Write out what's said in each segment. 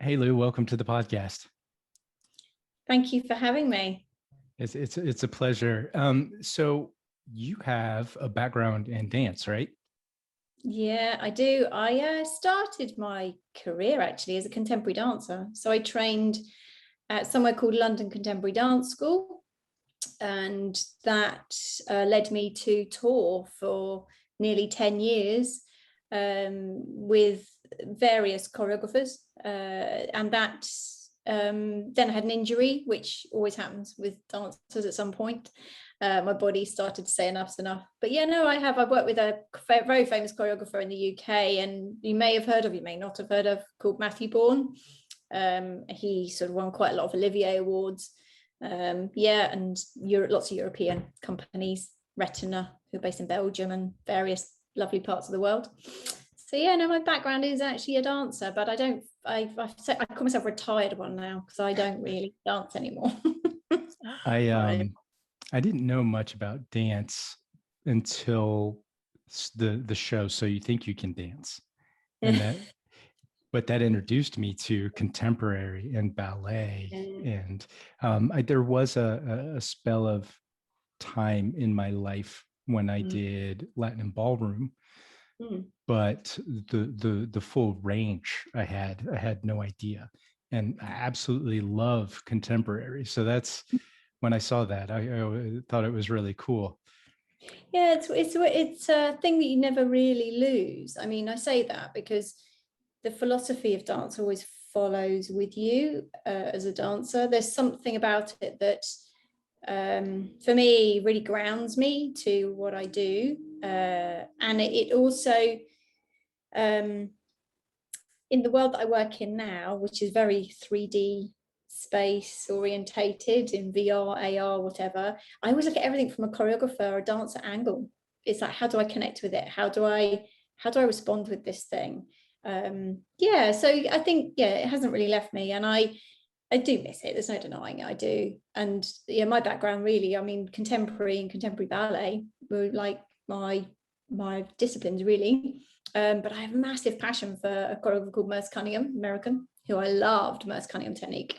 Hey Lou, welcome to the podcast. Thank you for having me. It's a pleasure. So you have a background in dance, right? Yeah, I do. I started my career actually as a contemporary dancer. So I trained at somewhere called London Contemporary Dance School, and that led me to tour for nearly 10 years with various choreographers. And that then I had an injury, which always happens with dancers at some point. My body started to say enough's enough. But yeah, no, I've worked with a very famous choreographer in the UK, and you may have heard of, you may not have heard of, called Matthew Bourne. He sort of won quite a lot of Olivier Awards. Yeah, and lots of European companies, Retina, who are based in Belgium, and various lovely parts of the world. So yeah, no, my background is actually a dancer, but I call myself a retired one now because I don't really dance anymore. I didn't know much about dance until the show So You Think You Can Dance. And that introduced me to contemporary and ballet. And there was a spell of time in my life when I did Latin and ballroom. But the full range I had no idea, and I absolutely love contemporary. So that's when I saw that, I thought it was really cool. Yeah, it's a thing that you never really lose. I mean, I say that because the philosophy of dance always follows with you as a dancer. There's something about it that for me really grounds me to what I do, and it also in the world that I work in now, which is very 3D space orientated in VR, AR, whatever, I always look at everything from a choreographer or a dancer angle. It's like, how do I connect with it? How do I respond with this thing? Yeah, so I think, yeah, it hasn't really left me, and I do miss it. There's no denying it. I do. And yeah, my background really, I mean, contemporary and contemporary ballet were like my disciplines really. But I have a massive passion for a choreographer called Merce Cunningham, American, who I loved Merce Cunningham technique.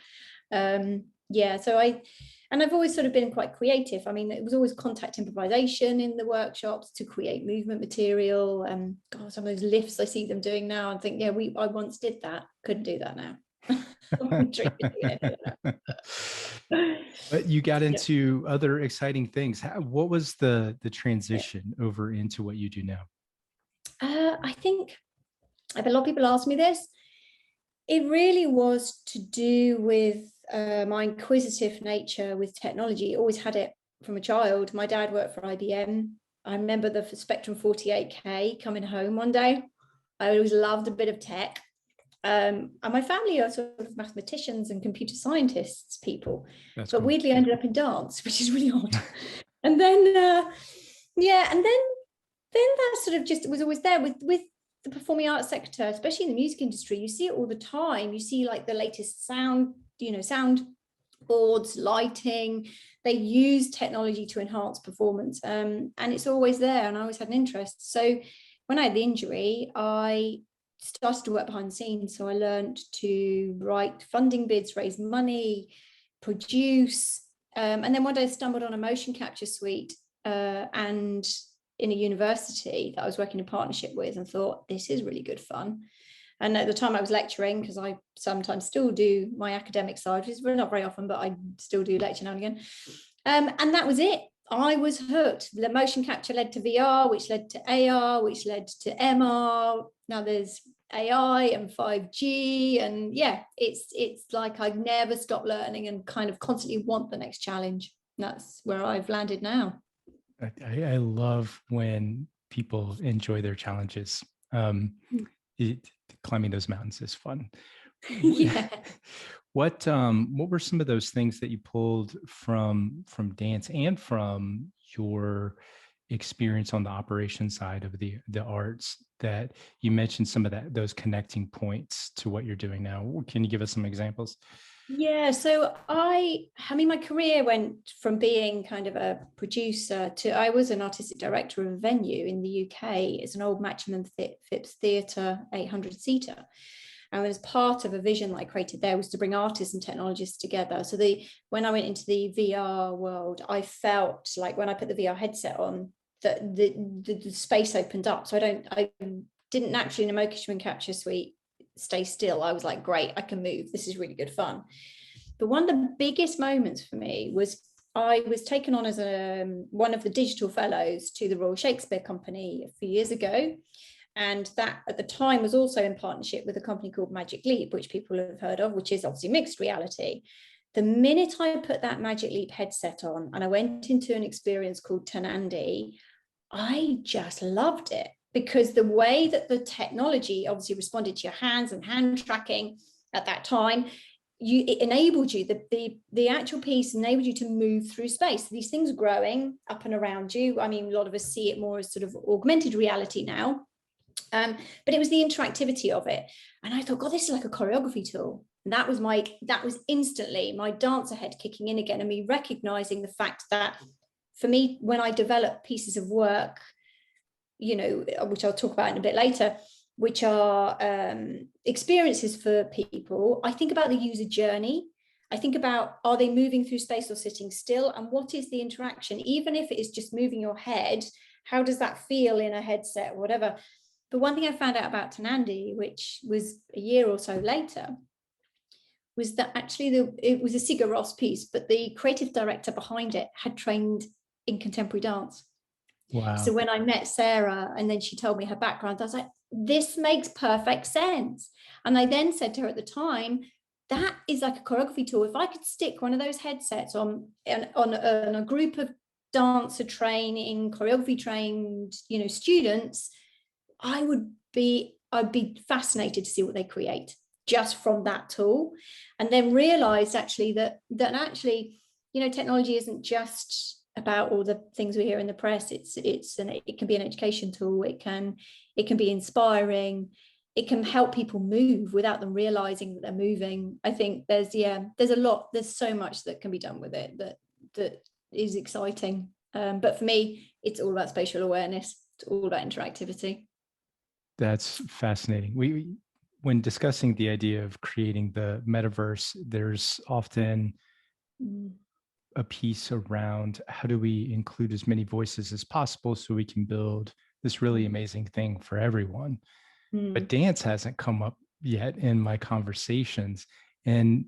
Yeah, so I've always sort of been quite creative. I mean, it was always contact improvisation in the workshops to create movement material. God, some of those lifts I see them doing now, and think, yeah, I once did that. Couldn't do that now. But you got into other exciting things. What was the transition over into what you do now? I think a lot of people ask me this. It really was to do with my inquisitive nature with technology. Always had it from a child. My dad worked for IBM. I remember the Spectrum 48K coming home one day. I always loved a bit of tech. And my family are sort of mathematicians and computer scientists people. That's but cool. Weirdly, I ended up in dance, which is really odd. And then, yeah, and then that sort of just was always there with the performing arts sector, especially in the music industry. You see it all the time. You see like the latest sound boards, lighting. They use technology to enhance performance, and it's always there. And I always had an interest. So when I had the injury, I started to work behind the scenes. So I learned to write funding bids, raise money, produce, and then one day I stumbled on a motion capture suite and in a university that I was working in partnership with, and thought, this is really good fun. And at the time I was lecturing, because I sometimes still do my academic side, which is not very often, but I still do lecture now and again. And that was it. I was hooked. The motion capture led to VR, which led to AR, which led to MR. Now there's AI and 5G. And yeah, it's like I've never stopped learning and kind of constantly want the next challenge. And that's where I've landed now. I love when people enjoy their challenges. Climbing those mountains is fun. Yeah. What were some of those things that you pulled from dance and from your experience on the operation side of the arts that you mentioned some of those connecting points to what you're doing now? Can you give us some examples? Yeah, so I mean, my career went from being kind of a producer to I was an artistic director of a venue in the UK. It's an old Matcham and Phipps Theatre 800-seater. And as part of a vision that I created there was to bring artists and technologists together. So when I went into the VR world, I felt like when I put the VR headset on, that the space opened up. So I didn't naturally in a motion capture suite stay still. I was like, great, I can move. This is really good fun. But one of the biggest moments for me was I was taken on as one of the digital fellows to the Royal Shakespeare Company a few years ago. And that at the time was also in partnership with a company called Magic Leap, which people have heard of, which is obviously mixed reality. The minute I put that Magic Leap headset on and I went into an experience called Tanandi, I just loved it, because the way that the technology obviously responded to your hands and hand tracking at that time, it enabled you, the actual piece enabled you to move through space. These things growing up and around you. I mean, a lot of us see it more as sort of augmented reality now. But it was the interactivity of it. And I thought, God, this is like a choreography tool. And that was instantly my dancer head kicking in again, and me recognizing the fact that for me, when I develop pieces of work, you know, which I'll talk about in a bit later, which are experiences for people, I think about the user journey. I think about, are they moving through space or sitting still? And what is the interaction? Even if it is just moving your head, how does that feel in a headset or whatever? But one thing I found out about Tanandi, which was a year or so later, was that actually it was a Sigur Rós piece, but the creative director behind it had trained in contemporary dance. Wow. So when I met Sarah and then she told me her background, I was like, this makes perfect sense. And I then said to her at the time, that is like a choreography tool. If I could stick one of those headsets on a group of dancer training, choreography trained, you know, students, I'd be fascinated to see what they create just from that tool. And then realized actually that actually, you know, technology isn't just about all the things we hear in the press. It can be an education tool. It can be inspiring. It can help people move without them realizing that they're moving. I think there's so much that can be done with it that is exciting. But for me, it's all about spatial awareness. It's all about interactivity. That's fascinating. When discussing the idea of creating the metaverse, there's often a piece around how do we include as many voices as possible so we can build this really amazing thing for everyone. But dance hasn't come up yet in my conversations. And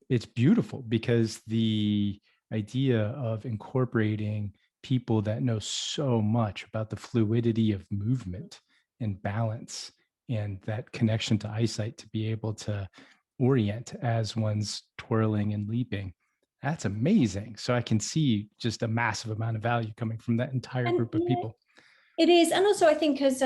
it's beautiful because the idea of incorporating people that know so much about the fluidity of movement and balance and that connection to eyesight to be able to orient as one's twirling and leaping, that's amazing. So I can see just a massive amount of value coming from that entire group of people. It is. And also I think as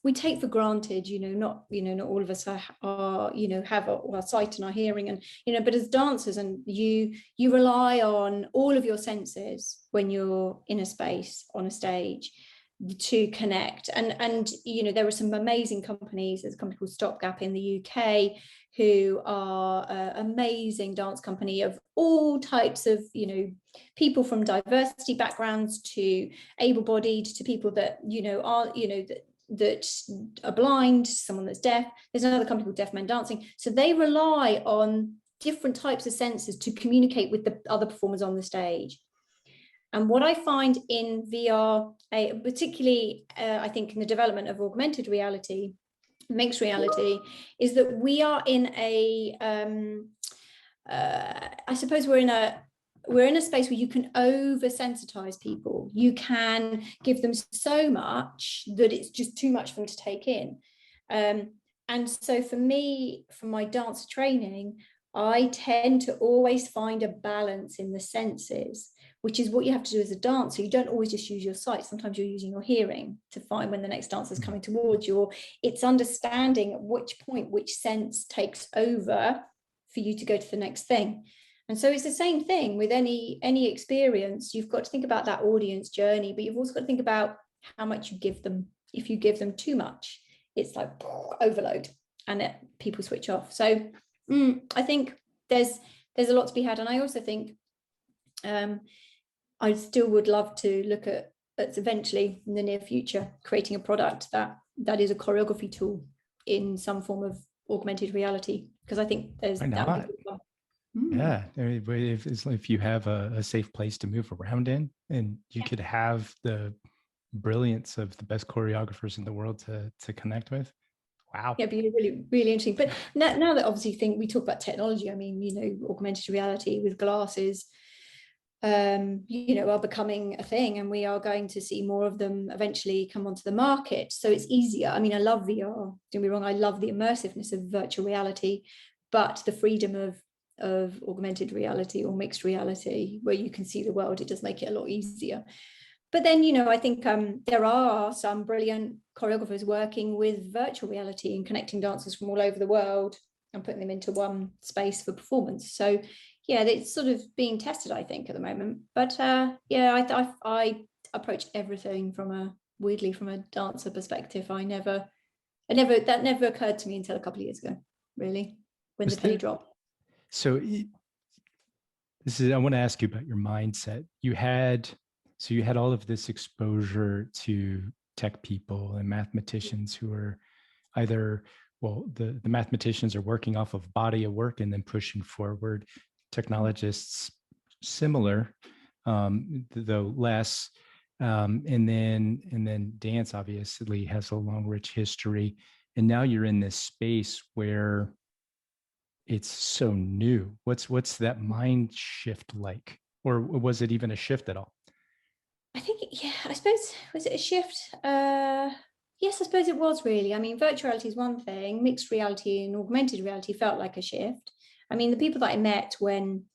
we take for granted, not all of us are have our sight and our hearing, and but as dancers, and you rely on all of your senses when you're in a space on a stage to connect. And there are some amazing companies. There's a company called Stopgap in the UK who are an amazing dance company of all types of people, from diversity backgrounds to able-bodied to people that that are blind, someone that's deaf. There's another company called Deaf Men Dancing. So they rely on different types of senses to communicate with the other performers on the stage. And what I find in VR, particularly I think in the development of augmented reality, mixed reality, is that we are in a, I suppose we're in a space where you can oversensitize people. You can give them so much that it's just too much for them to take in. And so for me, for my dance training, I tend to always find a balance in the senses, which is what you have to do as a dancer. You don't always just use your sight. Sometimes you're using your hearing to find when the next dancer is coming towards you. Or it's understanding at which point which sense takes over for you to go to the next thing. And so it's the same thing with any experience. You've got to think about that audience journey, but you've also got to think about how much you give them. If you give them too much, it's like overload, and people switch off. So I think there's a lot to be had. And I also think I still would love to look at eventually in the near future creating a product that is a choreography tool in some form of augmented reality, because I think there's Why that would not? be fun. Yeah, I mean, but if you have a safe place to move around in, and you could have the brilliance of the best choreographers in the world to connect with. Wow. Yeah, be really, really interesting. But now that obviously we talk about technology, I mean, you know, augmented reality with glasses, you know, are becoming a thing, and we are going to see more of them eventually come onto the market. So it's easier. I mean, I love VR. Don't get me wrong, I love the immersiveness of virtual reality, but the freedom of augmented reality or mixed reality, where you can see the world, it does make it a lot easier. But then, you know, I think there are some brilliant choreographers working with virtual reality and connecting dancers from all over the world and putting them into one space for performance. So yeah, it's sort of being tested, I think, at the moment. But yeah, I approach everything weirdly from a dancer perspective. That never occurred to me until a couple of years ago, really, when the penny dropped. So I want to ask you about your mindset. You had all of this exposure to tech people and mathematicians who are either, well, the mathematicians are working off of body of work and then pushing forward. Technologists, similar, though less. And then dance obviously has a long, rich history. And now you're in this space where it's so new. What's that mind shift like? Or was it even a shift at all? I think, yeah, I suppose, was it a shift? Yes, I suppose it was really. I mean, virtual reality is one thing, mixed reality and augmented reality felt like a shift. I mean, the people that I met when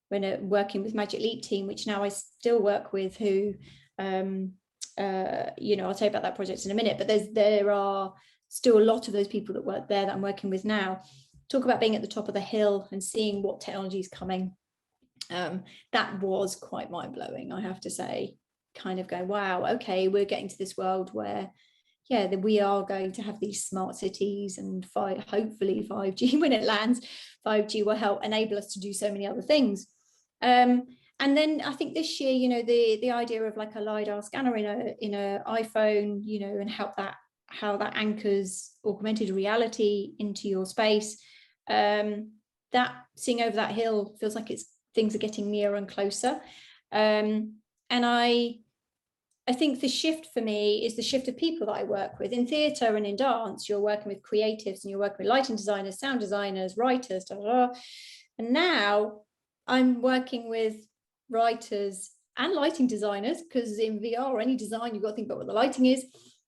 working with Magic Leap Team, which now I still work with, who, you know, I'll tell you about that project in a minute, but there are still a lot of those people that work there that I'm working with now. Talk about being at the top of the hill and seeing what technology is coming. That was quite mind-blowing, I have to say. Kind of going, wow, okay, we're getting to this world where, yeah, that we are going to have these smart cities, and hopefully 5G, when it lands, 5G will help enable us to do so many other things. And then I think this year, you know, the idea of like a LiDAR scanner in a iPhone, you know, and how that anchors augmented reality into your space, that seeing over that hill feels like things are getting nearer and closer. And I think the shift for me is the shift of people that I work with. In theatre and in dance, you're working with creatives and you're working with lighting designers, sound designers, writers, and now I'm working with writers and lighting designers, because in VR or any design, you've got to think about what the lighting is.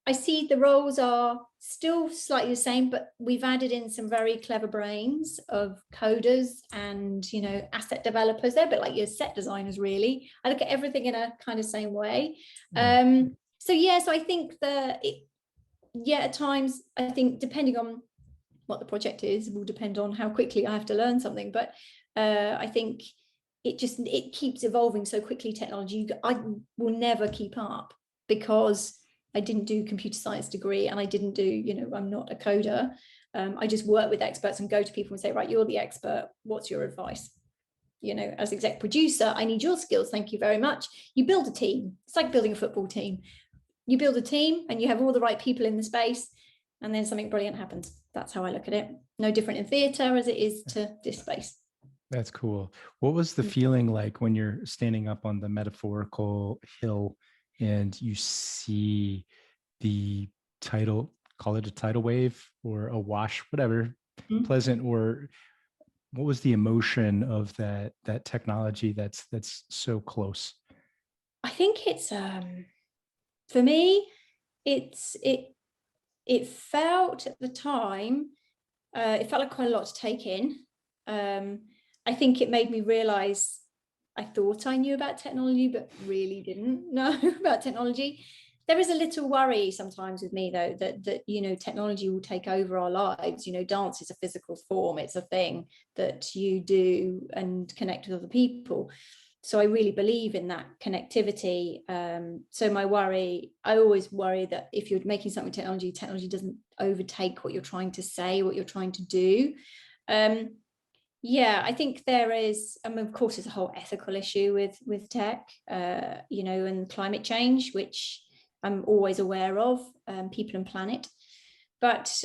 I see the roles are still slightly the same, but we've added in some very clever brains of coders and, you know, asset developers. They're a bit like your set designers, really. I look at everything in a kind of same way. So I think at times, I think depending on what the project is, will depend on how quickly I have to learn something. But I think it keeps evolving so quickly, technology. I will never keep up, because I didn't do computer science degree, and I didn't do, you know, I'm not a coder. I just work with experts and go to people and say, right, you're the expert. What's your advice? You know, as exec producer, I need your skills. Thank you very much. You build a team. It's like building a football team. You build a team and you have all the right people in the space, and then something brilliant happens. That's how I look at it. No different in theatre as it is to this space. That's cool. What was the feeling like when you're standing up on the metaphorical hill and you see the tidal, call it a tidal wave or a wash, whatever, pleasant, or what was the emotion of that technology that's so close? I think it's for me, it felt at the time, it felt like quite a lot to take in. I think it made me realize I thought I knew about technology, but really didn't know about technology. There is a little worry sometimes with me, though, that you know, technology will take over our lives. You know, dance is a physical form. It's a thing that you do and connect with other people. So I really believe in that connectivity. So I always worry that if you're making something with technology doesn't overtake what you're trying to say, what you're trying to do. I think there is, of course, there's a whole ethical issue with tech, you know, and climate change, which I'm always aware of, people and planet. But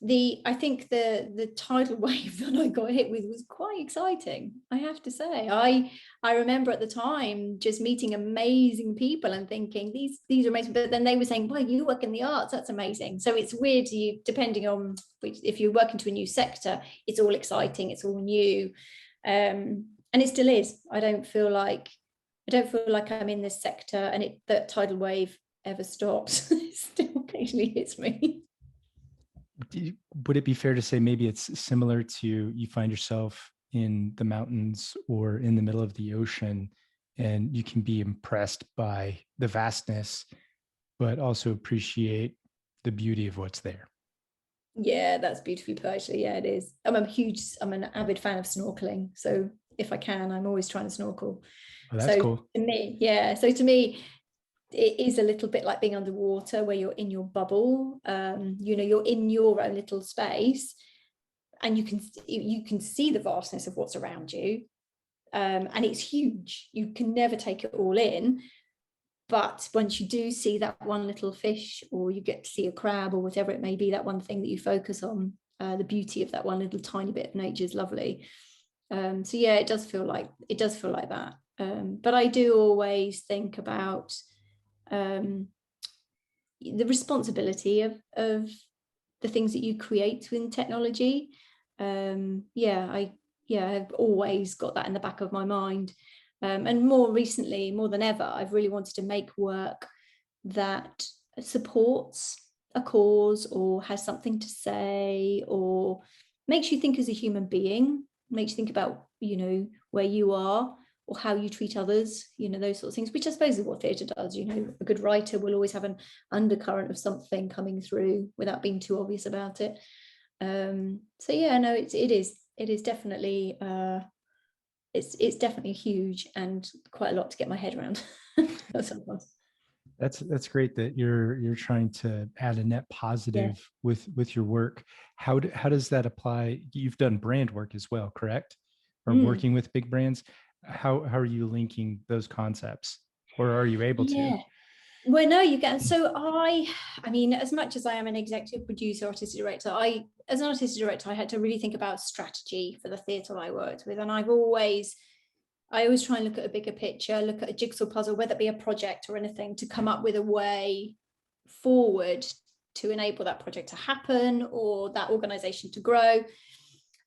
I think the tidal wave that I got hit with was quite exciting, I have to say. I remember at the time just meeting amazing people and thinking these are amazing, but then they were saying, well, you work in the arts, that's amazing. So it's weird, depending on if you work into a new sector, it's all exciting, it's all new, and it still is. I don't feel like I'm in this sector and that tidal wave ever stops. It still occasionally hits me. Would it be fair to say maybe it's similar to you find yourself in the mountains or in the middle of the ocean and you can be impressed by the vastness, but also appreciate the beauty of what's there? Yeah, that's beautifully put, actually. Yeah, it is. I'm an avid fan of snorkeling. So if I can, I'm always trying to snorkel. Oh, that's So cool. to me, yeah. So to me, it is a little bit like being underwater where you're in your bubble. You're in your own little space and you can see the vastness of what's around you. And it's huge. You can never take it all in. But once you do see that one little fish, or you get to see a crab, or whatever it may be, that one thing that you focus on, the beauty of that one little tiny bit of nature is lovely. So yeah, it does feel like that. But I do always think about the responsibility of the things that you create within technology. I've always got that in the back of my mind. And more recently, more than ever, I've really wanted to make work that supports a cause or has something to say or makes you think as a human being, makes you think about, where you are or how you treat others, those sorts of things, which I suppose is what theatre does. A good writer will always have an undercurrent of something coming through without being too obvious about it. So yeah, no, it is definitely it's definitely huge and quite a lot to get my head around sometimes. That's great that you're trying to add a net Yeah. positive with your work. How does that apply? You've done brand work as well, correct? Or Mm. working with big brands. How are you linking those concepts, or are you able to? Yeah. Well, no, you get. So I mean, as much as I am an executive producer, artistic director, as an artistic director, I had to really think about strategy for the theatre I worked with, and I always try and look at a bigger picture, look at a jigsaw puzzle, whether it be a project or anything, to come up with a way forward to enable that project to happen or that organization to grow.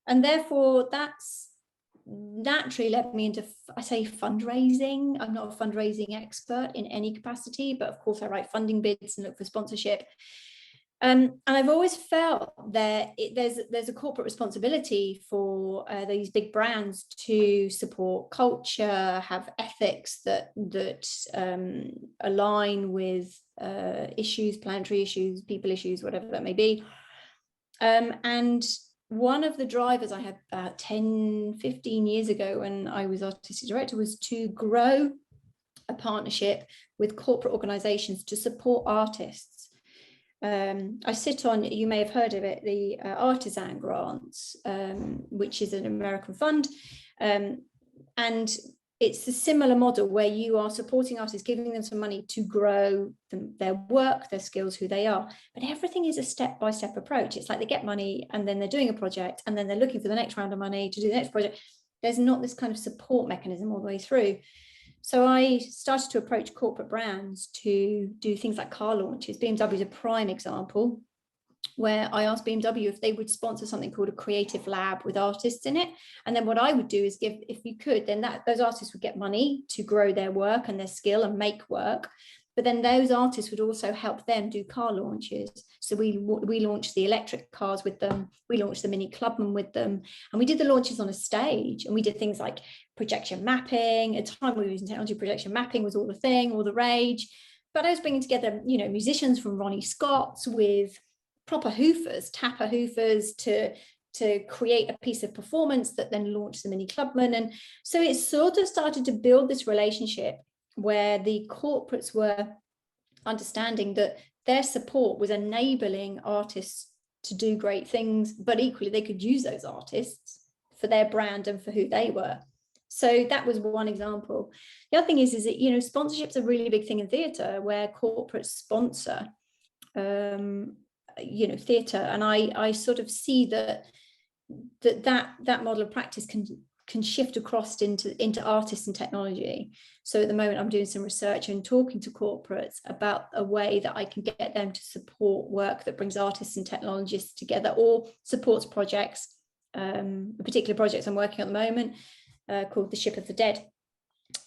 And therefore, that's naturally led me into, I say, fundraising. I'm not a fundraising expert in any capacity, but of course I write funding bids and look for sponsorship. And I've always felt that there's a corporate responsibility for these big brands to support culture, have ethics that align with issues, planetary issues, people issues, whatever that may be. And one of the drivers I had about 10, 15 years ago when I was artistic director was to grow a partnership with corporate organizations to support artists. I sit on, you may have heard of it, the Artisan Grants, which is an American fund. And it's a similar model where you are supporting artists, giving them some money to grow their work, their skills, who they are. But everything is a step-by-step approach. It's like they get money and then they're doing a project and then they're looking for the next round of money to do the next project. There's not this kind of support mechanism all the way through. So I started to approach corporate brands to do things like car launches. BMW is a prime example, where I asked BMW if they would sponsor something called a creative lab with artists in it. And then what I would do is give, if you could, then those artists would get money to grow their work and their skill and make work. But then those artists would also help them do car launches. So we launched the electric cars with them. We launched the Mini Clubman with them. And we did the launches on a stage. And we did things like projection mapping. At the time we were using technology, projection mapping was all the thing, all the rage. But I was bringing together, musicians from Ronnie Scott's with proper hoofers, tapper hoofers, to create a piece of performance that then launched the Mini Clubman. And so it sort of started to build this relationship where the corporates were understanding that their support was enabling artists to do great things, but equally they could use those artists for their brand and for who they were. So that was one example. The other thing is that, sponsorship's a really big thing in theatre where corporates sponsor. theatre, and I sort of see that model of practice can shift across into artists and technology. So at the moment I'm doing some research and talking to corporates about a way that I can get them to support work that brings artists and technologists together, or supports projects. A particular project I'm working on at the moment called The Ship of the Dead.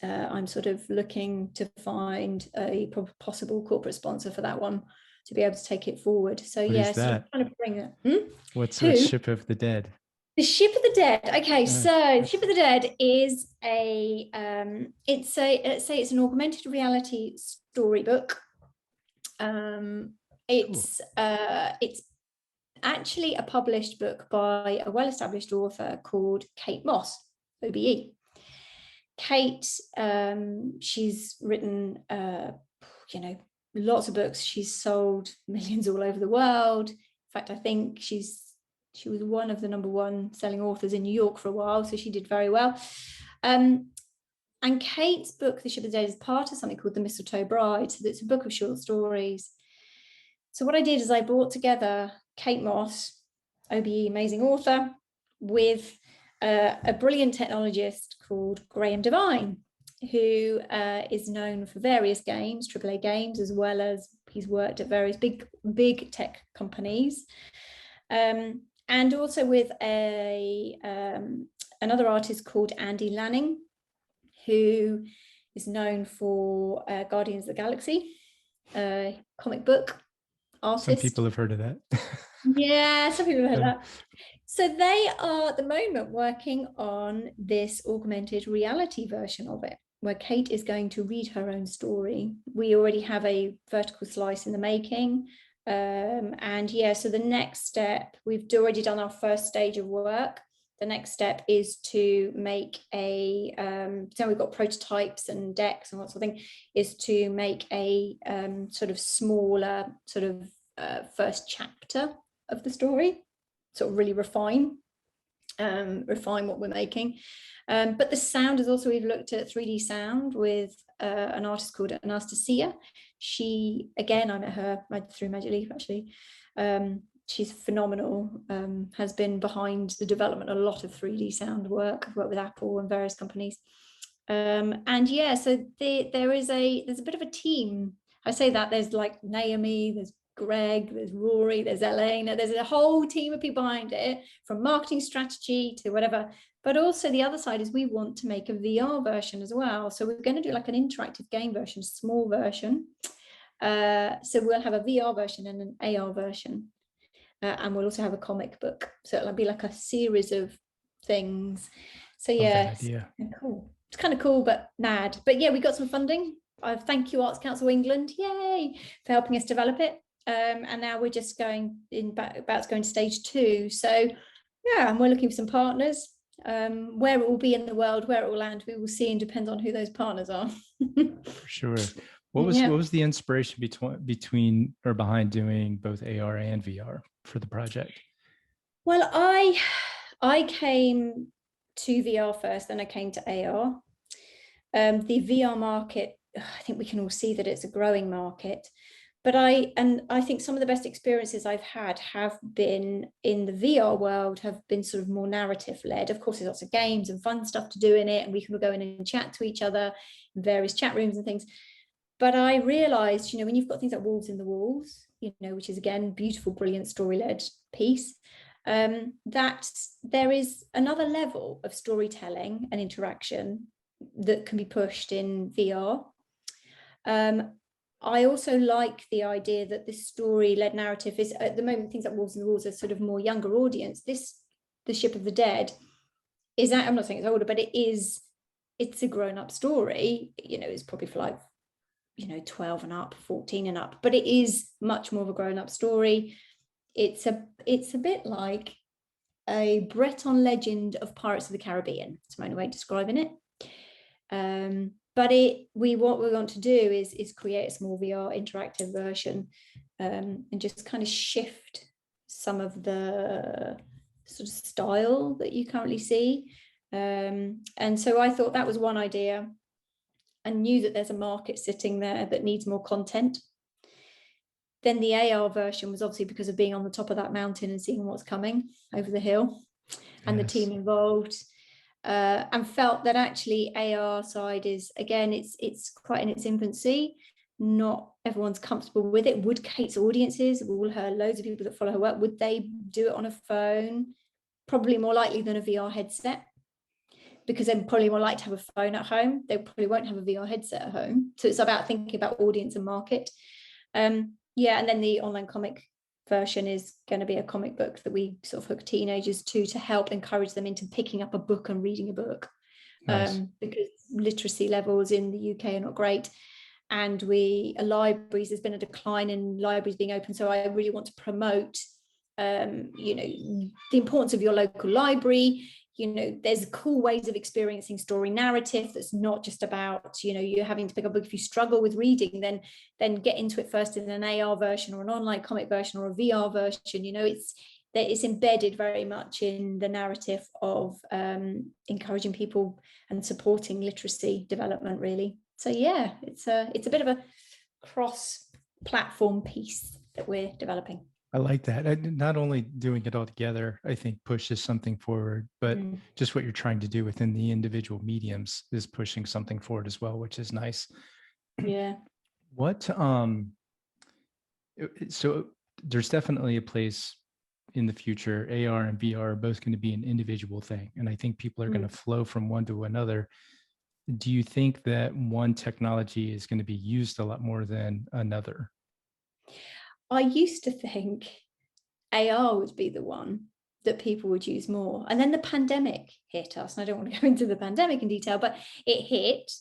I'm sort of looking to find a possible corporate sponsor for that one to be able to take it forward. So What is so that? I'm trying to bring that. What's a Ship of the Dead? The Ship of the Dead. Okay, so The Ship of the Dead is let's say it's an augmented reality storybook. It's actually a published book by a well-established author called Kate Mosse, OBE. Kate, she's written, lots of books. She's sold millions all over the world. In fact, I think she was one of the #1 selling authors in New York for a while, so she did very well. And Kate's book, The Ship of the Dead, is part of something called The Mistletoe Bride. So it's a book of short stories. So what I did is I brought together Kate Mosse, OBE, amazing author, with a brilliant technologist called Graeme Devine, who is known for various games, AAA games, as well as he's worked at various big tech companies. And also with another artist called Andy Lanning, who is known for Guardians of the Galaxy, comic book artist. Some people have heard of that. Yeah, some people have heard that. So they are at the moment working on this augmented reality version of it, where Kate is going to read her own story. We already have a vertical slice in the making. And yeah, so the next step, we've already done our first stage of work. The next step is to make so we've got prototypes and decks and that sort of thing, is to make a sort of smaller sort of first chapter of the story, sort of really refine what we're making. But the sound is also, we've looked at 3D sound with an artist called Anastacia. She, again, I met her through Magic Leap, actually. She's phenomenal, has been behind the development of a lot of 3D sound work. I've worked with Apple and various companies. And yeah, so there's a bit of a team. I say that there's like Naomi, there's Greg, there's Rory, there's Elena, there's a whole team of people behind it, from marketing strategy to whatever. But also the other side is we want to make a VR version as well. So we're going to do like an interactive game version, small version. So we'll have a VR version and an AR version. And we'll also have a comic book. So it'll be like a series of things. So yeah, cool. It's kind of cool, but mad. But yeah, we got some funding. Thank you, Arts Council England, yay, for helping us develop it. And now we're just about to go into stage 2. So yeah, and we're looking for some partners. Where it will be in the world, where it will land, we will see, and depends on who those partners are. For sure. What was the inspiration between or behind doing both AR and VR for the project? Well, I came to VR first, then I came to AR. The VR market, I think we can all see that it's a growing market. But I think some of the best experiences I've had have been in the VR world, have been sort of more narrative led. Of course, there's lots of games and fun stuff to do in it, and we can go in and chat to each other in various chat rooms and things. But I realized, when you've got things like Wolves in the Walls, which is again beautiful, brilliant story-led piece, that there is another level of storytelling and interaction that can be pushed in VR. I also like the idea that this story-led narrative is, at the moment, things like Wolves in the Walls are sort of more younger audience. The Ship of the Dead is, I'm not saying it's older, but it's a grown-up story. It's probably for like, 12 and up, 14 and up, but it is much more of a grown-up story. It's a bit like a Breton legend of Pirates of the Caribbean. It's my only way of describing it. But what we want to do is create a small VR interactive version, and just kind of shift some of the sort of style that you currently see. And so I thought that was one idea. I knew that there's a market sitting there that needs more content. then the AR version was obviously because of being on the top of that mountain and seeing what's coming over the hill, and the team involved, and felt that actually AR side is, again, it's quite in its infancy. Not everyone's comfortable with it. Would Kate's audiences, all her loads of people that follow her work, would they do it on a phone? Probably more likely than a VR headset, because they're probably more likely to have a phone at home. They probably won't have a VR headset at home. So it's about thinking about audience and market. Yeah, and then the online comic version is going to be a comic book that we sort of hook teenagers to help encourage them into picking up a book and reading a book. Nice. Because literacy levels in the UK are not great. And libraries, there's been a decline in libraries being open. So I really want to promote, the importance of your local library. There's cool ways of experiencing story narrative that's not just about, you're having to pick up a book. If you struggle with reading, then get into it first in an AR version or an online comic version or a VR version. It's embedded very much in the narrative of encouraging people and supporting literacy development, really. So yeah, it's a bit of a cross-platform piece that we're developing. I like that. Not only doing it all together, I think pushes something forward, but just what you're trying to do within the individual mediums is pushing something forward as well, which is nice. Yeah. So there's definitely a place in the future. AR and VR are both going to be an individual thing. And I think people are going to flow from one to another. Do you think that one technology is going to be used a lot more than another? I used to think AR would be the one that people would use more. And then the pandemic hit us. And I don't want to go into the pandemic in detail, but it hit.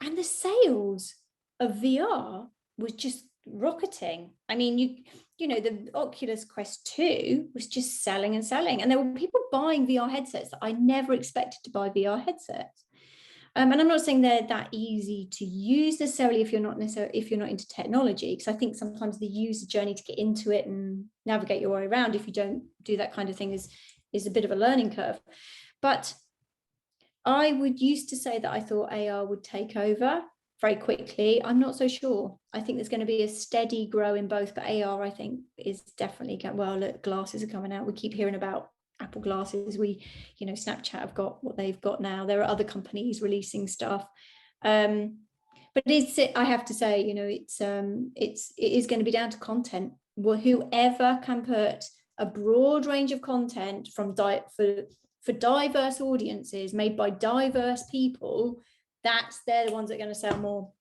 And the sales of VR was just rocketing. I mean, the Oculus Quest 2 was just selling and selling. And there were people buying VR headsets that I never expected to buy VR headsets. And I'm not saying they're that easy to use necessarily if you're not into technology, because I think sometimes the user journey to get into it and navigate your way around, if you don't do that kind of thing, is a bit of a learning curve. But I would used to say that I thought AR would take over very quickly. I'm not so sure. I think there's going to be a steady grow in both, but AR, I think, is definitely look, glasses are coming out. We keep hearing about Apple glasses. Snapchat have got what they've got now. There are other companies releasing stuff, but I have to say, it is going to be down to content. Well, whoever can put a broad range of content for diverse audiences made by diverse people, they're the ones that are going to sell more,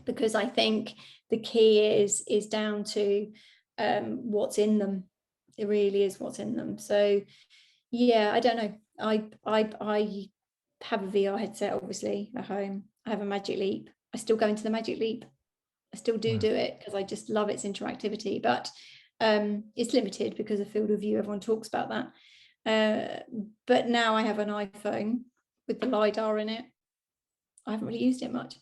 because I think the key is down to what's in them. It really is what's in them. So yeah, I don't know. I have a VR headset, obviously, at home. I have a Magic Leap. I still go into the Magic Leap. I still do it because I just love its interactivity, but it's limited because of field of view. Everyone talks about that. But now I have an iPhone with the LiDAR in it. I haven't really used it much.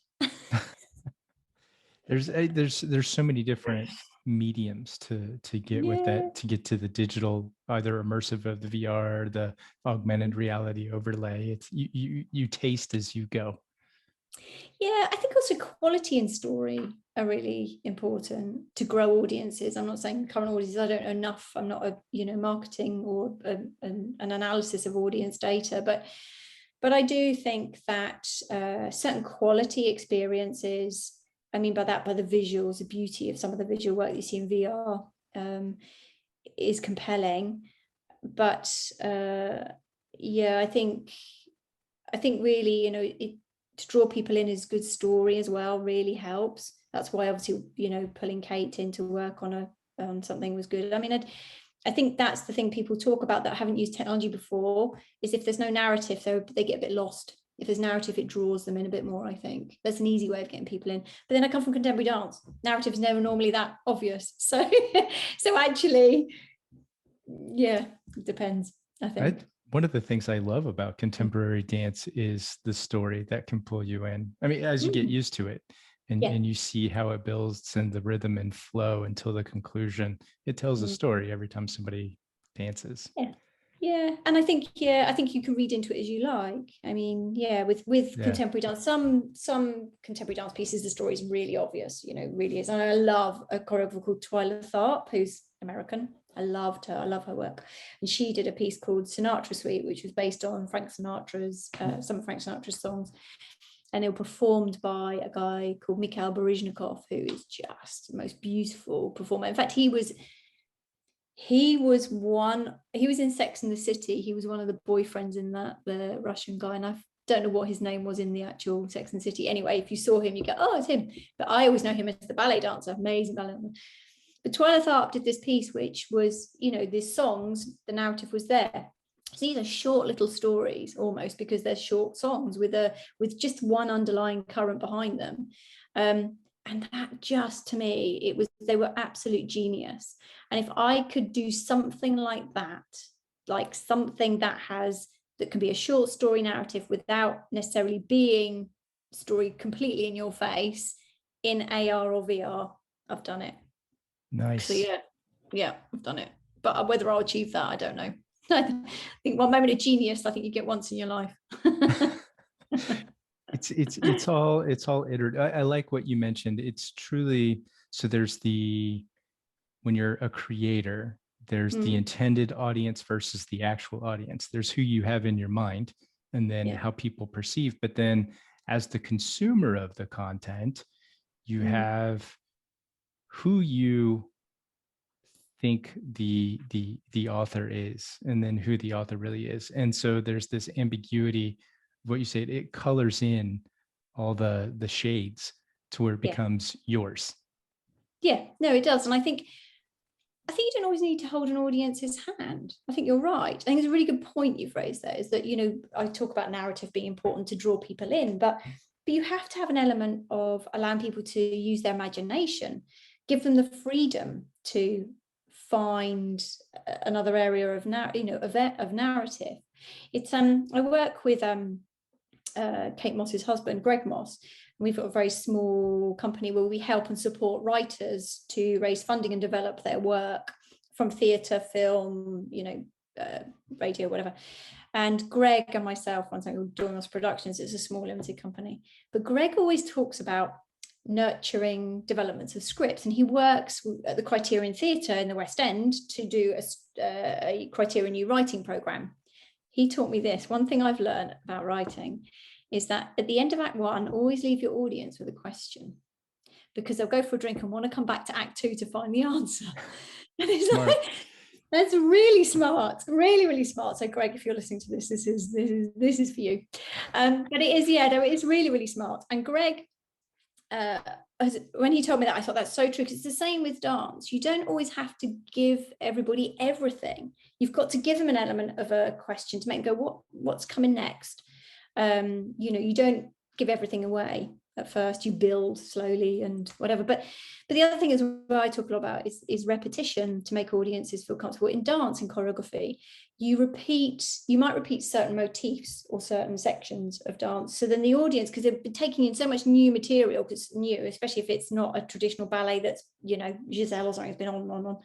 There's so many different mediums to get with that, to get to the digital, either immersive of the VR, the augmented reality overlay. It's you taste as you go. Yeah, I think also quality and story are really important to grow audiences. I'm not saying current audiences, I don't know enough. I'm not a marketing or an analysis of audience data, but I do think that certain quality experiences, I mean by the visuals, the beauty of some of the visual work you see in VR is compelling. But I think really, to draw people in is good story as well, really helps. That's why obviously, pulling Kate in to work on something was good. I mean, I think that's the thing people talk about that haven't used technology before, is if there's no narrative, they get a bit lost. If there's narrative, it draws them in a bit more, I think. That's an easy way of getting people in. But then I come from contemporary dance. Narrative is never normally that obvious. So actually, yeah, it depends, I think. One of the things I love about contemporary dance is the story that can pull you in. I mean, as you get used to it and you see how it builds and the rhythm and flow until the conclusion, it tells a story every time somebody dances. Yeah, and I think you can read into it as you like. I mean, yeah, with contemporary dance, some contemporary dance pieces, the story is really obvious, really is. And I love a choreographer called Twyla Tharp, who's American. I loved her. I love her work. And she did a piece called Sinatra Suite, which was based on Frank Sinatra's some of Frank Sinatra's songs, and they were performed by a guy called Mikhail Baryshnikov, who is just the most beautiful performer. In fact, he was in Sex and the City. He was one of the boyfriends in that, the Russian guy, and I don't know what his name was in the actual Sex and the City. Anyway, if you saw him, you go, oh, it's him. But I always know him as the ballet dancer, amazing ballet dancer. But Twyla Tharp did this piece, which was, these songs, the narrative was there. So these are short little stories almost, because they're short songs with just one underlying current behind them. And that just, to me, they were absolute genius. And if I could do something like that, like something that can be a short story narrative without necessarily being story completely in your face, in AR or VR, I've done it. Nice. So yeah, I've done it. But whether I'll achieve that, I don't know. I think one moment of genius, I think you get once in your life. It's all iterative. I like what you mentioned. It's truly, so there's when you're a creator, there's the intended audience versus the actual audience. There's who you have in your mind, and then how people perceive. But then as the consumer of the content, you have who you think the author is, and then who the author really is. And so there's this ambiguity. What you said, it colors in all the shades to where it becomes yours. Yeah, no, it does. And I think you don't always need to hold an audience's hand. I think you're right. I think it's a really good point you've raised there, is that, I talk about narrative being important to draw people in, but you have to have an element of allowing people to use their imagination, give them the freedom to find another area of narrative. It's I work with Kate Mosse's husband, Graeme Mosse. We've got a very small company where we help and support writers to raise funding and develop their work, from theatre, film, radio, whatever. And Greg and myself, once I doing us productions, it's a small limited company. But Greg always talks about nurturing developments of scripts, and he works at the Criterion Theatre in the West End to do a Criterion New Writing Programme. He taught me this. One thing I've learned about writing is that at the end of Act 1, always leave your audience with a question, because they'll go for a drink and want to come back to Act 2 to find the answer. And it's like, that's really smart, really, really smart. So Greg, if you're listening to this, this is for you. But it is, it is really, really smart. And Greg, when he told me that, I thought that's so true, because it's the same with dance. You don't always have to give everybody everything. You've got to give them an element of a question to make them go, what's coming next? You don't give everything away at first. You build slowly and whatever. But the other thing is, what I talk a lot about is repetition to make audiences feel comfortable. In dance and choreography, you might repeat certain motifs or certain sections of dance. So then the audience, because they've been taking in so much new material, because it's new, especially if it's not a traditional ballet that's, Giselle or something has been on and on.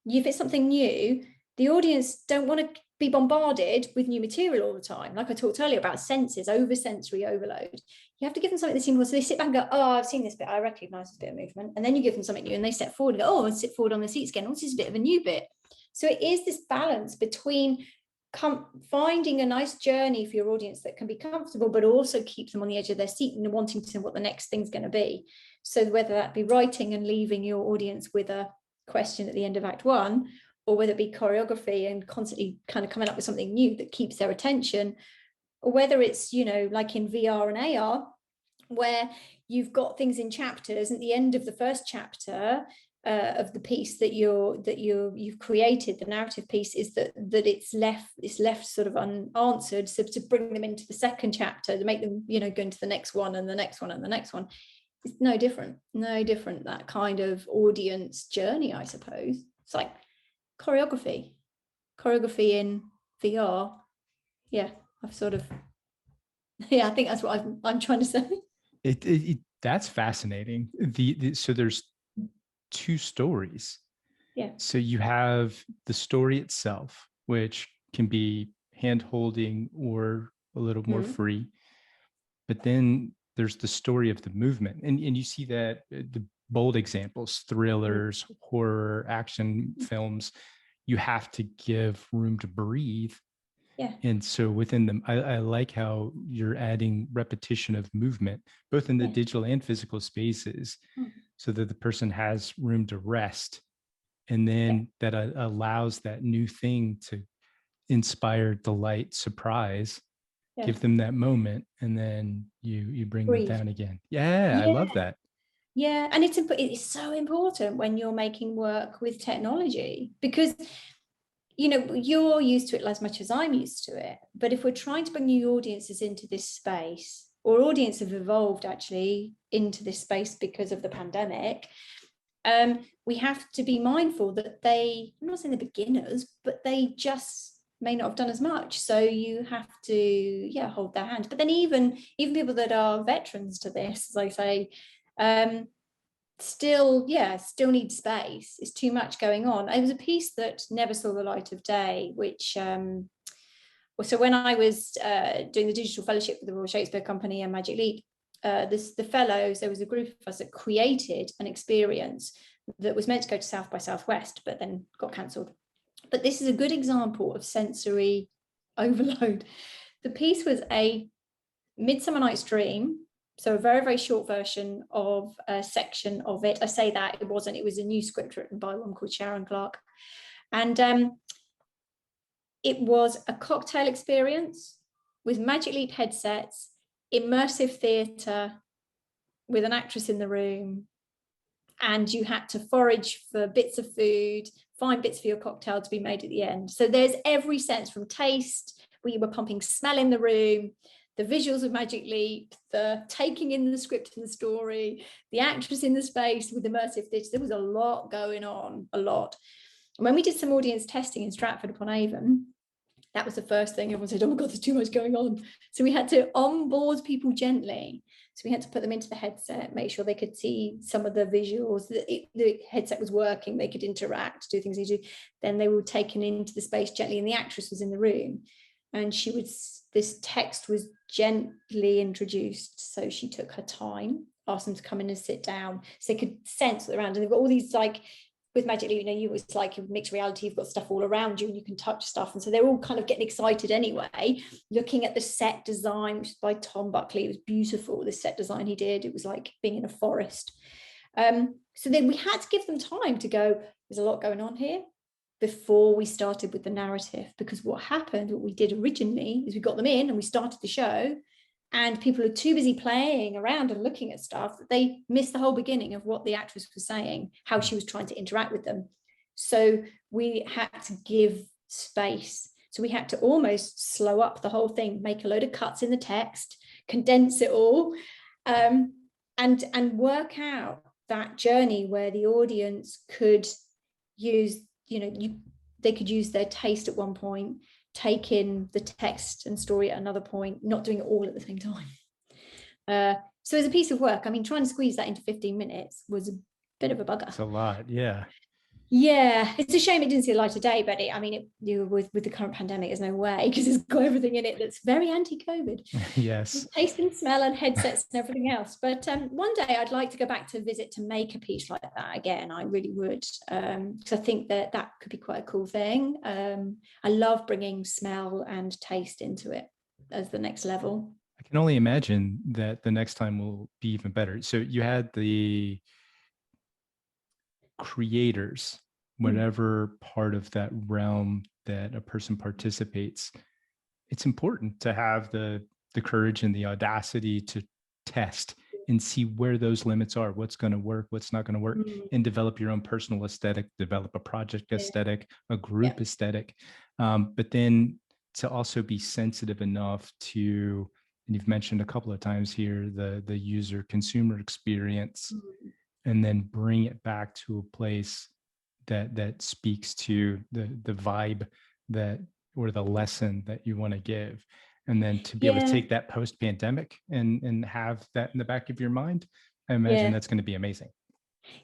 If it's something new, the audience don't want to be bombarded with new material all the time. Like I talked earlier about senses, sensory overload. You have to give them something that's simple. So they sit back and go, oh, I've seen this bit. I recognize this bit of movement. And then you give them something new and they step forward and go, oh, and sit forward on the seats again. Oh, this is a bit of a new bit. So it is this balance between finding a nice journey for your audience that can be comfortable, but also keep them on the edge of their seat and wanting to know what the next thing's going to be. So whether that be writing and leaving your audience with a question at the end of Act 1, or whether it be choreography and constantly kind of coming up with something new that keeps their attention, or whether it's, like in VR and AR, where you've got things in chapters. At the end of the first chapter of the piece that you've created, the narrative piece, is that it's left sort of unanswered. So to bring them into the second chapter, to make them, go into the next one and the next one and the next one, it's no different. That kind of audience journey, I suppose. It's like choreography in VR. I've sort of, I think that's what I'm trying to say. That's fascinating. So there's two stories Yeah. So you have the story itself, which can be hand holding or a little more free. But then there's the story of the movement. And you see that the bold examples, thrillers, horror, action films, you have to give room to breathe. Yeah. And so within them, I like how you're adding repetition of movement, both in the digital and physical spaces, so that the person has room to rest. And then that allows that new thing to inspire, delight, surprise, give them that moment, and then you bring them down again. Yeah, I love that. Yeah, and it's so important when you're making work with technology, because you're used to it as much as I'm used to it. But if we're trying to bring new audiences into this space, or audience have evolved actually into this space because of the pandemic, we have to be mindful that I'm not saying they're beginners, but they just may not have done as much. So you have to, hold their hand. But then even people that are veterans to this, as I say, still need space. It's too much going on. It was a piece that never saw the light of day, which so when I was doing the digital fellowship with the Royal Shakespeare Company and Magic Leap, the fellows, there was a group of us that created an experience that was meant to go to South by Southwest, but then got cancelled. But this is a good example of sensory overload. The piece was a Midsummer Night's Dream, so a very, very short version of a section of it. I say that it was a new script written by one called Sharon Clark. And it was a cocktail experience with Magic Leap headsets, immersive theatre with an actress in the room, and you had to forage for bits of food, find bits for your cocktail to be made at the end. So there's every sense, from taste, where you were pumping smell in the room, the visuals of Magic Leap, the taking in the script and the story, the actress in the space with immersive theatre. There was a lot going on, a lot. And when we did some audience testing in Stratford-upon-Avon, that was the first thing. Everyone said, oh my God, there's too much going on. So we had to onboard people gently. So we had to put them into the headset, make sure they could see some of the visuals, the headset was working, they could interact, do things they do. Then they were taken into the space gently, and the actress was in the room. And this text was gently introduced. So she took her time, asked them to come in and sit down so they could sense around. And they've got all these, like, with Magic Leap, it's like mixed reality, you've got stuff all around you and you can touch stuff. And so they're all kind of getting excited anyway, looking at the set design, which is by Tom Buckley. It was beautiful, the set design he did. It was like being in a forest. So then we had to give them time to go, there's a lot going on here, before we started with the narrative. Because what we did originally is we got them in and we started the show, and people are too busy playing around and looking at stuff that they missed the whole beginning of what the actress was saying, how she was trying to interact with them. So we had to give space. So we had to almost slow up the whole thing, make a load of cuts in the text, condense it all, and work out that journey where the audience could use, they could use their taste at one point, take in the text and story at another point, not doing it all at the same time. So as a piece of work, trying to squeeze that into 15 minutes was a bit of a bugger. It's a lot, yeah. Yeah, it's a shame it didn't see the light of day, but with the current pandemic, there's no way, because it's got everything in it that's very anti-COVID. Yes. Taste and smell and headsets and everything else. But one day I'd like to go back to visit to make a piece like that again. I really would, because I think that could be quite a cool thing. I love bringing smell and taste into it as the next level. I can only imagine that the next time will be even better. So you had the creators, whatever part of that realm that a person participates, it's important to have the courage and the audacity to test and see where those limits are, what's going to work, what's not going to work, and develop your own personal aesthetic, develop a project aesthetic, a group aesthetic. But then to also be sensitive enough to, and you've mentioned a couple of times here, the user consumer experience, and then bring it back to a place that speaks to the vibe or the lesson that you want to give. And then to be able to take that post-pandemic and have that in the back of your mind, I imagine that's going to be amazing.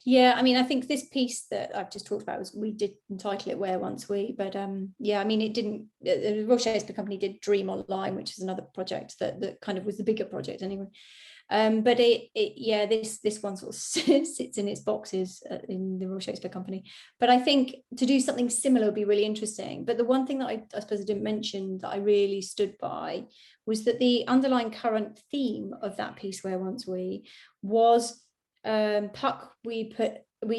Yeah, I mean, I think this piece that I've just talked about was, we did entitle it Where Once We, but yeah, I mean, it didn't, the Royal Shakespeare Company did Dream Online, which is another project that kind of was the bigger project anyway. But yeah, this one sort of sits in its boxes in the Royal Shakespeare Company. But I think to do something similar would be really interesting. But the one thing that I suppose I didn't mention that I really stood by was that the underlying current theme of that piece, Where Once We, was Puck. We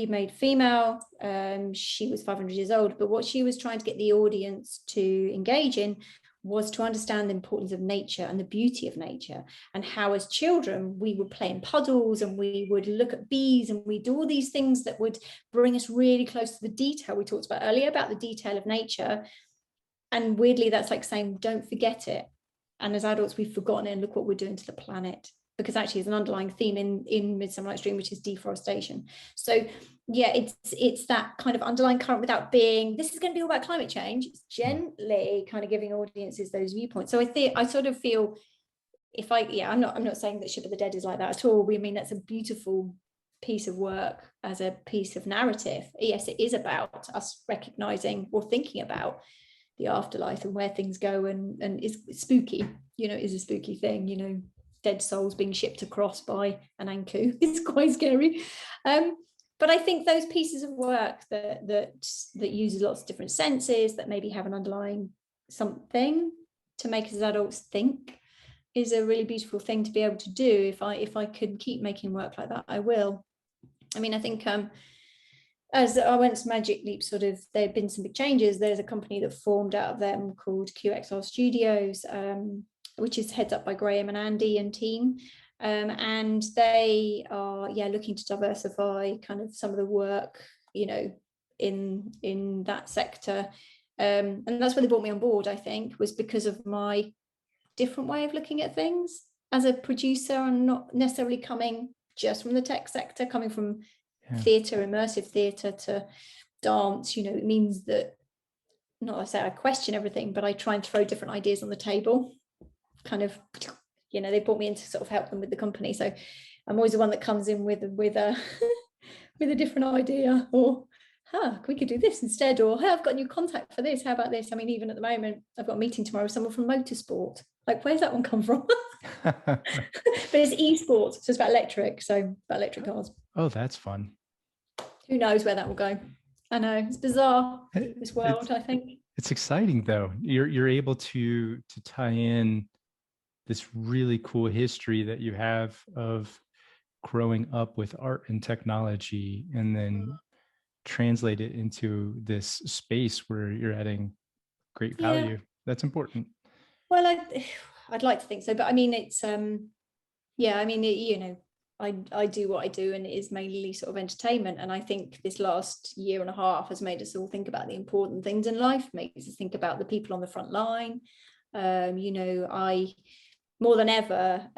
made female. She was 500 years old, but what she was trying to get the audience to engage in was to understand the importance of nature and the beauty of nature, and how as children we would play in puddles and we would look at bees and we do all these things that would bring us really close to the detail we talked about earlier, about the detail of nature. And weirdly, that's like saying, don't forget it. And as adults, we've forgotten it, and look what we're doing to the planet. Because actually there's an underlying theme in Midsummer Night's Dream, which is deforestation. So yeah, it's that kind of underlying current, without being, this is going to be all about climate change. It's gently kind of giving audiences those viewpoints. So I sort of feel, I'm not saying that Ship of the Dead is like that at all. We mean, that's a beautiful piece of work as a piece of narrative. Yes, it is about us recognizing or thinking about the afterlife and where things go, and it's spooky, is a spooky thing, dead souls being shipped across by an anku. It's quite scary. But I think those pieces of work that uses lots of different senses, that maybe have an underlying something to make us as adults think, is a really beautiful thing to be able to do. If I could keep making work like that, I will. I mean, I think as I went to Magic Leap, sort of, there have been some big changes. There's a company that formed out of them called QXR Studios, which is heads up by Graeme and Andy and team. And they are, looking to diversify kind of some of the work, in that sector. And that's why they brought me on board, I think, was because of my different way of looking at things as a producer. I'm not necessarily coming just from the tech sector, coming from theatre, immersive theatre, to dance. It means that, not I say I question everything, but I try and throw different ideas on the table. Kind of, they brought me in to sort of help them with the company. So I'm always the one that comes in with a with a different idea, or we could do this instead, or hey, I've got a new contact for this. How about this? I mean, even at the moment, I've got a meeting tomorrow with someone from motorsport. Like, where's that one come from? But it's esports, so it's about electric cars. Oh, that's fun. Who knows where that will go? I know, it's bizarre, this world. I think it's exciting though. You're able to tie in this really cool history that you have of growing up with art and technology, and then translate it into this space where you're adding great value. That's important. Well, I'd like to think so, but I mean, it's I mean, I do what I do, and it is mainly sort of entertainment. And I think this last year and a half has made us all think about the important things in life, makes us think about the people on the front line. I, more than ever,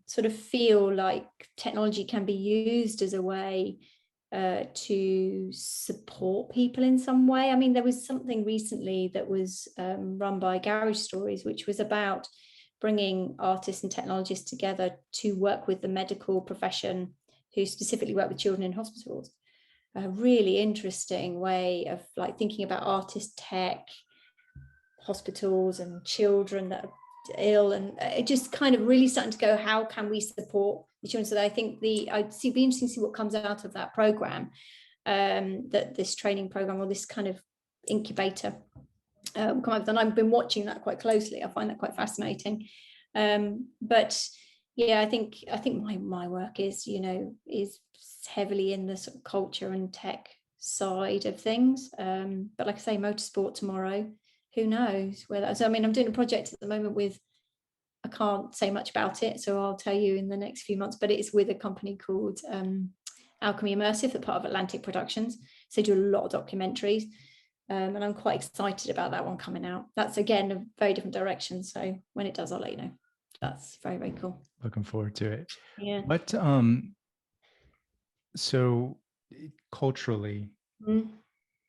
sort of feel like technology can be used as a way to support people in some way. I mean, there was something recently that was run by Garage Stories, which was about bringing artists and technologists together to work with the medical profession, who specifically work with children in hospitals. A really interesting way of like thinking about artist tech, hospitals, and children that are ill, and it just kind of really starting to go, how can we support the children? So I think I'd be interesting to see what comes out of that program, that this training program, or this kind of incubator come up. And I've been watching that quite closely. I find that quite fascinating. But yeah, I think my work is heavily in the sort of culture and tech side of things. But like I say, motorsport tomorrow, who knows where that is. I mean, I'm doing a project at the moment with, I can't say much about it, so I'll tell you in the next few months, but it's with a company called Alchemy Immersive, a part of Atlantic Productions. So they do a lot of documentaries. And I'm quite excited about that one coming out. That's again a very different direction. So when it does, I'll let you know. That's very, very cool. Looking forward to it. Yeah. What so culturally,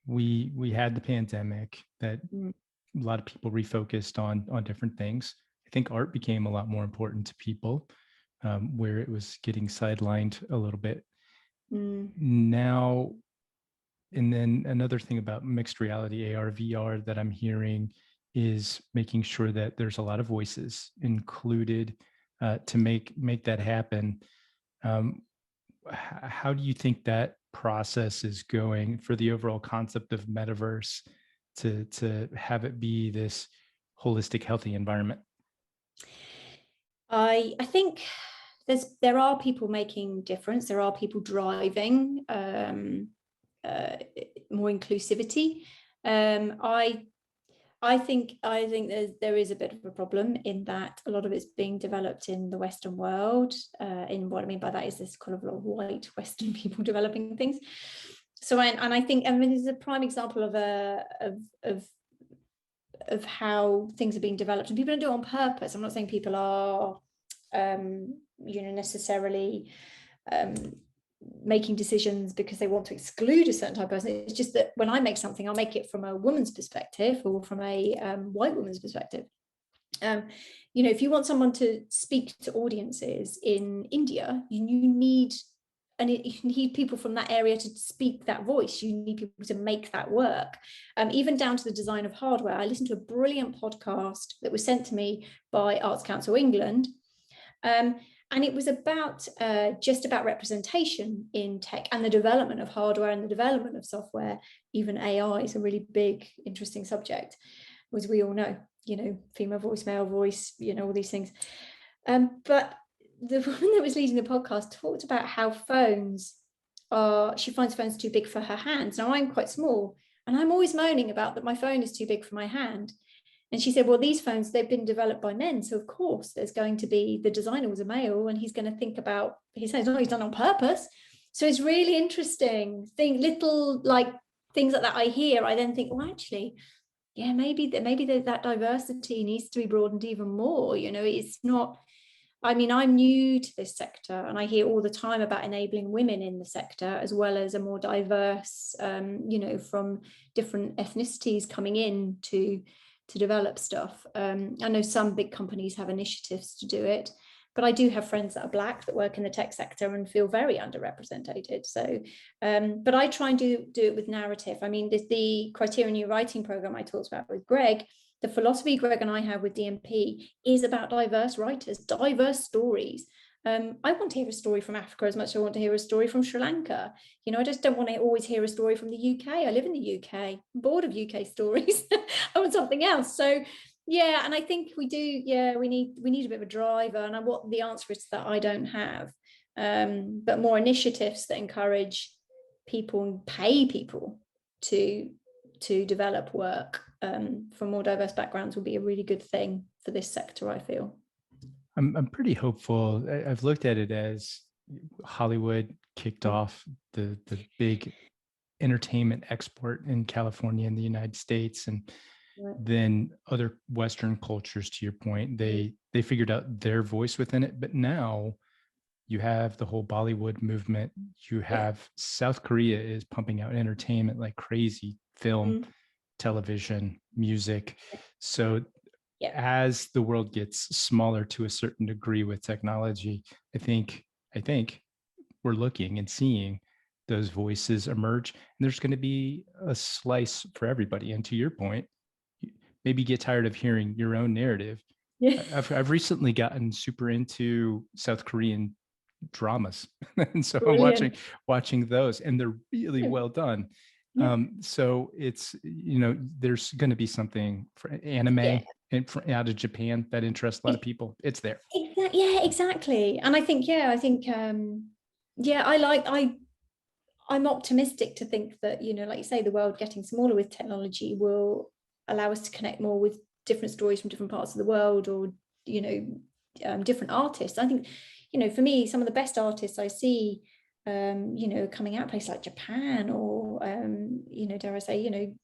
we had the pandemic that a lot of people refocused on different things. I think art became a lot more important to people, where it was getting sidelined a little bit. Now, and then another thing about mixed reality, AR, VR, that I'm hearing is making sure that there's a lot of voices included to make that happen. Um, how do you think that process is going for the overall concept of metaverse to have it be this holistic, healthy environment? I think there are people making difference. There are people driving more inclusivity. I think there is a bit of a problem in that a lot of it's being developed in the Western world. In what I mean by that is this kind of a lot of white Western people developing things. So I think this is a prime example of how things are being developed, and people don't do it on purpose. I'm not saying people are necessarily making decisions because they want to exclude a certain type of person. It's just that when I make something, I'll make it from a woman's perspective or from a white woman's perspective. If you want someone to speak to audiences in India, you need people from that area to speak that voice. You need people to make that work, even down to the design of hardware. I listened to a brilliant podcast that was sent to me by Arts Council England, and it was about just about representation in tech and the development of hardware and the development of software. Even AI is a really big, interesting subject, as we all know. Female voice, male voice, all these things. But the woman that was leading the podcast talked about how she finds phones too big for her hands. Now, I'm quite small, and I'm always moaning about that my phone is too big for my hand. And she said, well, these phones, they've been developed by men. So, of course, there's going to be, the designer was a male, and he's going to think about, he says, no, he's done on purpose. So it's really interesting. Little like things like that I hear, I then think, well, actually, yeah, maybe that diversity needs to be broadened even more. It's not, I'm new to this sector, and I hear all the time about enabling women in the sector, as well as a more diverse, from different ethnicities coming in to develop stuff. I know some big companies have initiatives to do it, but I do have friends that are Black that work in the tech sector and feel very underrepresented. So, but I try and do it with narrative. The Criterion New Writing program I talked about with Greg, the philosophy Greg and I have with DMP is about diverse writers, diverse stories. I want to hear a story from Africa as much as I want to hear a story from Sri Lanka. I just don't want to always hear a story from the UK. I live in the UK. I'm bored of UK stories. I want something else. So yeah, and I think we do. Yeah, we need a bit of a driver, and what the answer is that I don't have. But more initiatives that encourage people and pay people to develop work from more diverse backgrounds will be a really good thing for this sector, I feel. I'm pretty hopeful. I've looked at it as Hollywood kicked off the big entertainment export in California and the United States, and then other Western cultures, to your point, they figured out their voice within it. But now you have the whole Bollywood movement. You have South Korea is pumping out entertainment like crazy, film, television, music. So as the world gets smaller to a certain degree with technology, I think we're looking and seeing those voices emerge, and there's going to be a slice for everybody. And to your point, maybe get tired of hearing your own narrative. I've recently gotten super into South Korean dramas, and so Brilliant. I'm watching those, and they're really well done. So it's there's going to be something for anime out of Japan that interests a lot of people. It's there. Yeah, exactly. And I think I'm optimistic to think that, like you say, the world getting smaller with technology will allow us to connect more with different stories from different parts of the world, or different artists. I think, for me, some of the best artists I see coming out places like Japan, or dare I say,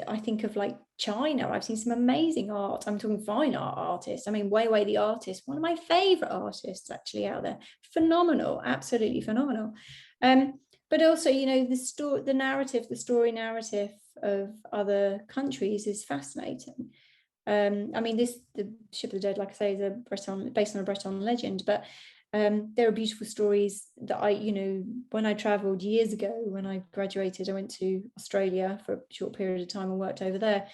I think of like China. I've seen some amazing art. I'm talking fine art artists. Wei the artist, one of my favorite artists actually out there. Phenomenal, absolutely phenomenal. But also, the story narrative of other countries is fascinating. The Ship of the Dead, like I say, is based on a Breton legend, but There are beautiful stories that when I traveled years ago, when I graduated, I went to Australia for a short period of time and worked over there.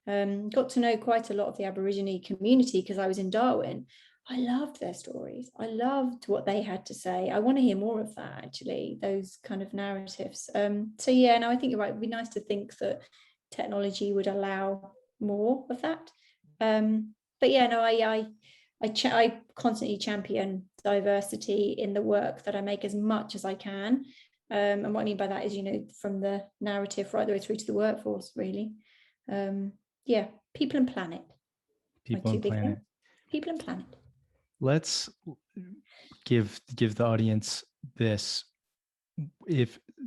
Got to know quite a lot of the Aborigine community because I was in Darwin. I loved their stories. I loved what they had to say. I want to hear more of that, actually, those kind of narratives. So yeah, no, I think you're right. It'd be nice to think that technology would allow more of that. But yeah, no, I constantly champion diversity in the work that I make as much as I can. And what I mean by that is, from the narrative right the way through to the workforce, really. Yeah, people and planet. People and planet. People and planet. Let's give the audience this.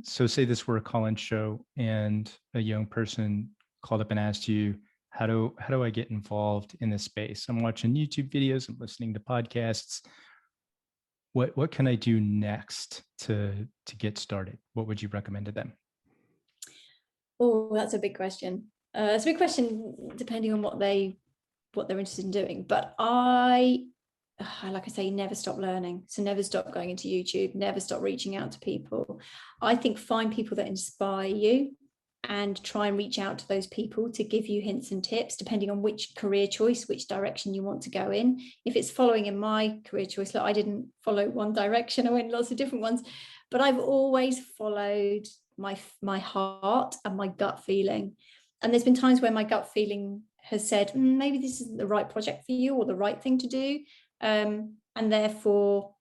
Say this were a call-in show and a young person called up and asked you, how do I get involved in this space? I'm watching YouTube videos, I'm listening to podcasts. What can I do next to get started? What would you recommend to them? Oh, that's a big question. It's a big question depending on what they're interested in doing. But like I say, never stop learning. So never stop going into YouTube, never stop reaching out to people. I think find people that inspire you and try and reach out to those people to give you hints and tips, depending on which career choice, which direction you want to go in. If it's following in my career choice, I didn't follow one direction, I went lots of different ones, but I've always followed my heart and my gut feeling. And there's been times where my gut feeling has said, maybe this isn't the right project for you or the right thing to do. And therefore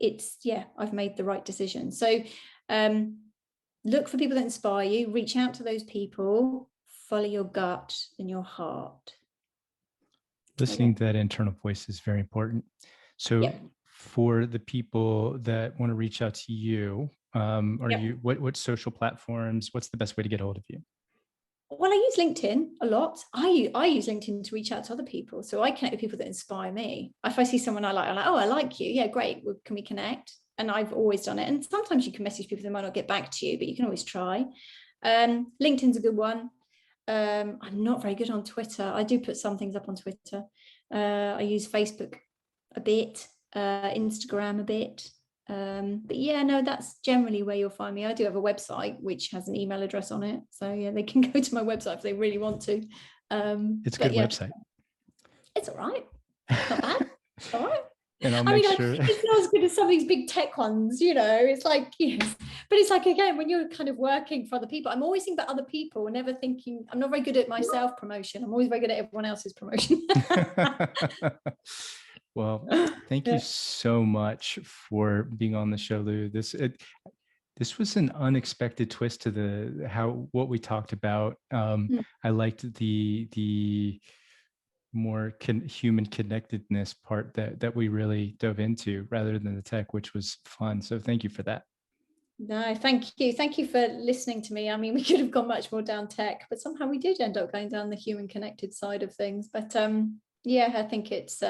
I've made the right decision. So look for people that inspire you, reach out to those people, follow your gut and your heart. Listening to that internal voice is very important. So for the people that want to reach out to you, what social platforms, what's the best way to get a hold of you? Well, I use LinkedIn a lot. I use LinkedIn to reach out to other people. So I connect with people that inspire me. If I see someone I'm like, oh, I like you. Yeah, great. Well, can we connect? And I've always done it. And sometimes you can message people that might not get back to you, but you can always try. LinkedIn's a good one. I'm not very good on Twitter. I do put some things up on Twitter. I use Facebook a bit, Instagram a bit. But yeah, no, that's generally where you'll find me. I do have a website which has an email address on it. So yeah, they can go to my website if they really want to. It's a good website. It's all right. Not bad. It's all right. And I'll make sure it's not as good as some of these big tech ones, it's like, but it's like, again, when you're kind of working for other people, I'm always thinking about other people, never thinking, I'm not very good at my self promotion. I'm always very good at everyone else's promotion. Well, thank you so much for being on the show, Lou. This was an unexpected twist to what we talked about. I liked the more human connectedness part that we really dove into rather than the tech, which was fun. So thank you for that. No, thank you. Thank you for listening to me. I mean, we could have gone much more down tech, but somehow we did end up going down the human connected side of things. But I think it's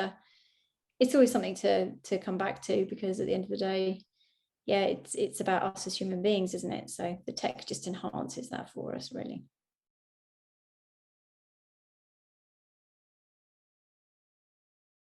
always something to come back to, because at the end of the day, it's about us as human beings, isn't it? So the tech just enhances that for us, really.